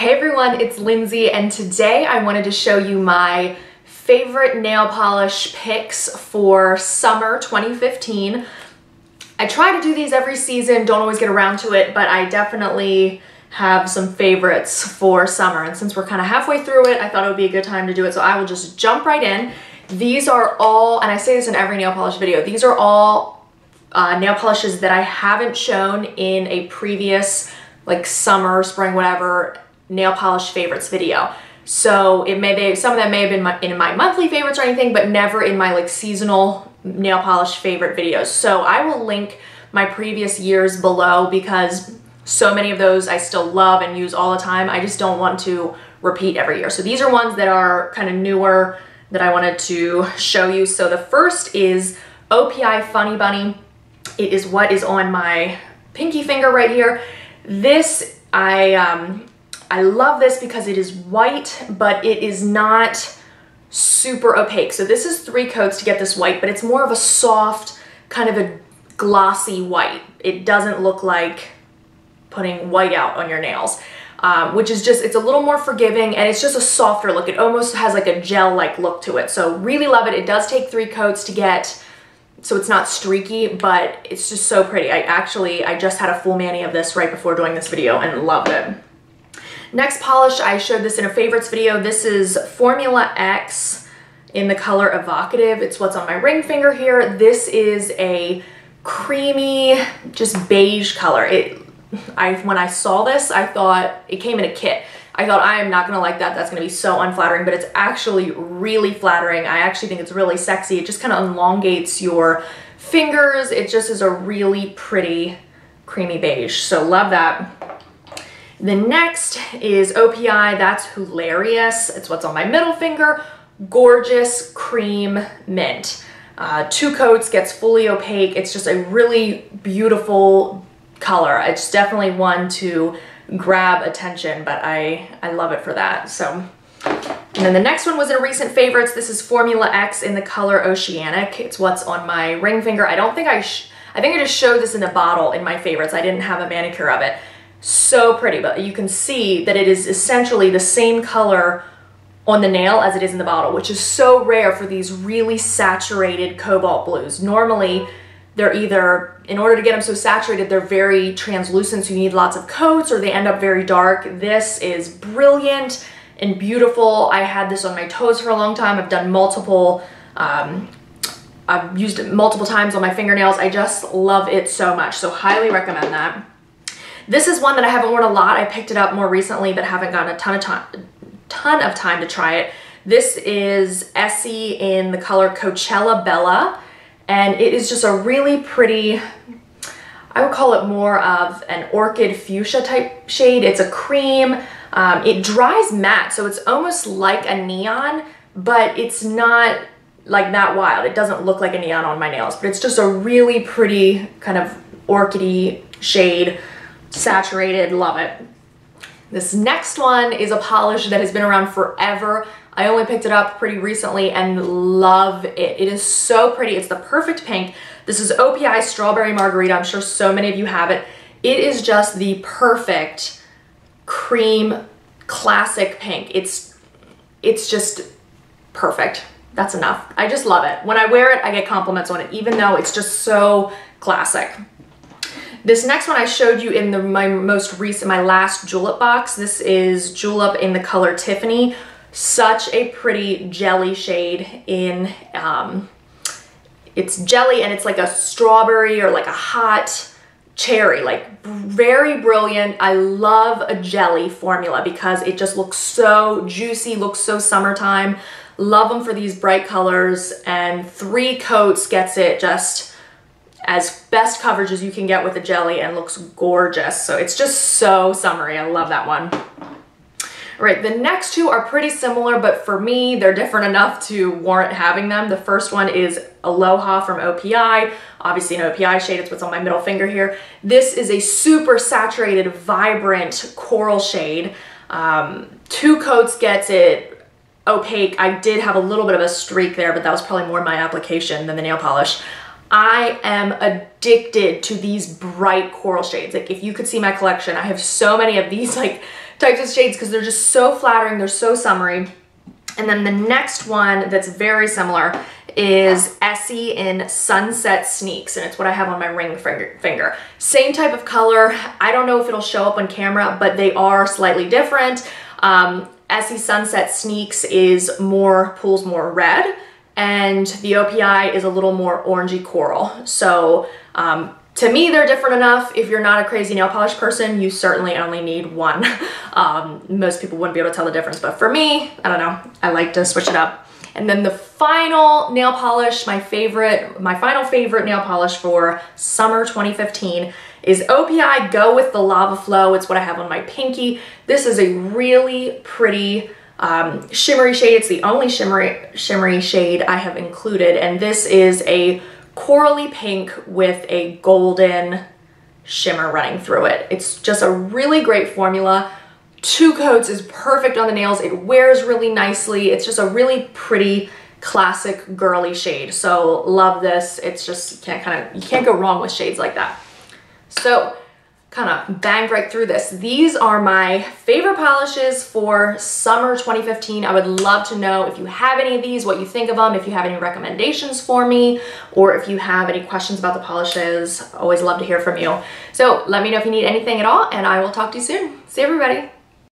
Hey everyone, it's Lindsay, and today I wanted to show you my favorite nail polish picks for summer 2015. I try to do these every season, don't always get around to it, but I definitely have some favorites for summer, and since we're kind of halfway through it, I thought it would be a good time to do it, so I will just jump right in. These are all, and I say this in every nail polish video, these are all nail polishes that I haven't shown in a previous like summer, spring, whatever, nail polish favorites video. So some of them may have been in my monthly favorites or anything, but never in my like seasonal nail polish favorite videos. So I will link my previous years below because so many of those I still love and use all the time. I just don't want to repeat every year. So these are ones that are kind of newer that I wanted to show you. So the first is OPI Funny Bunny. It is what is on my pinky finger right here. This, I love this because it is white, but it is not super opaque. So this is 3 coats to get this white, but it's more of a soft, kind of a glossy white. It doesn't look like putting white out on your nails, which is just, it's a little more forgiving and it's just a softer look. It almost has like a gel-like look to it. So really love it. It does take 3 coats to get, so it's not streaky, but it's just so pretty. I just had a full mani of this right before doing this video and loved it. Next polish, I showed this in a favorites video. This is Formula X in the color Evocative. It's what's on my ring finger here. This is a creamy, just beige color. When I saw this, I thought it came in a kit. I thought I am not gonna like that. That's gonna be so unflattering, but it's actually really flattering. I actually think it's really sexy. It just kind of elongates your fingers. It just is a really pretty creamy beige. So love that. The next is OPI, that's Hula-rious. It's what's on my middle finger. Gorgeous cream mint. 2 coats, gets fully opaque. It's just a really beautiful color. It's definitely one to grab attention, but I love it for that. So, and then the next one was in a recent favorites. This is Formula X in the color Oceanic. It's what's on my ring finger. I think I just showed this in a bottle in my favorites. I didn't have a manicure of it. So pretty, but you can see that it is essentially the same color on the nail as it is in the bottle, which is so rare for these really saturated cobalt blues. Normally, they're either, in order to get them so saturated, they're very translucent, so you need lots of coats, or they end up very dark. This is brilliant and beautiful. I had this on my toes for a long time. I've done multiple, I've used it multiple times on my fingernails. I just love it so much, so highly recommend that. This is one that I haven't worn a lot. I picked it up more recently, but haven't gotten a ton of time to try it. This is Essie in the color Coacha'bella. And it is just a really pretty, I would call it more of an orchid fuchsia type shade. It's a cream. It dries matte, so it's almost like a neon, but it's not like that wild. It doesn't look like a neon on my nails, but it's just a really pretty kind of orchidy shade, saturated, love it. This next one is a polish that has been around forever. I only picked it up pretty recently and love it. It is so pretty. It's the perfect pink. This is OPI Strawberry Margarita. I'm sure so many of you have it. It is just the perfect cream classic pink. It's just perfect. That's enough. I just love it. When I wear it, I get compliments on it, even though it's just so classic. This next one I showed you in my last Julep box. This is Julep in the color Tiffany. Such a pretty jelly shade in, it's jelly and it's like a strawberry or like a hot cherry, like very brilliant. I love a jelly formula because it just looks so juicy, looks so summertime. Love them for these bright colors, and 3 coats gets it just as best coverage as you can get with a jelly and looks gorgeous. So it's just so summery. I love that one. All right, the next 2 are pretty similar, but for me, they're different enough to warrant having them. The first one is Aloha from OPI, obviously an OPI shade. It's what's on my middle finger here. This is a super saturated, vibrant coral shade. 2 coats gets it opaque. I did have a little bit of a streak there, but that was probably more my application than the nail polish. I am addicted to these bright coral shades. Like, if you could see my collection, I have so many of these like types of shades because they're just so flattering, they're so summery. And then the next one that's very similar is Essie in Sunset Sneaks, and it's what I have on my ring finger. Same type of color. I don't know if it'll show up on camera, but they are slightly different. Essie Sunset Sneaks is pulls more red, and the OPI is a little more orangey coral. So to me, they're different enough. If you're not a crazy nail polish person, you certainly only need one. Most people wouldn't be able to tell the difference, but for me, I don't know, I like to switch it up. And then the final nail polish, my final favorite nail polish for summer 2015 is OPI Go with the Lava Flow. It's what I have on my pinky. This is a really pretty shimmery shade. It's the only shimmery shade I have included, and this is a corally pink with a golden shimmer running through it. It's just a really great formula. 2 coats is perfect on the nails. It wears really nicely. It's just a really pretty, classic, girly shade. So love this. It's just, you can't go wrong with shades like that. So kind of banged right through this. These are my favorite polishes for summer 2015. I would love to know if you have any of these, what you think of them, if you have any recommendations for me, or if you have any questions about the polishes. Always love to hear from you. So let me know if you need anything at all, and I will talk to you soon. See you, everybody.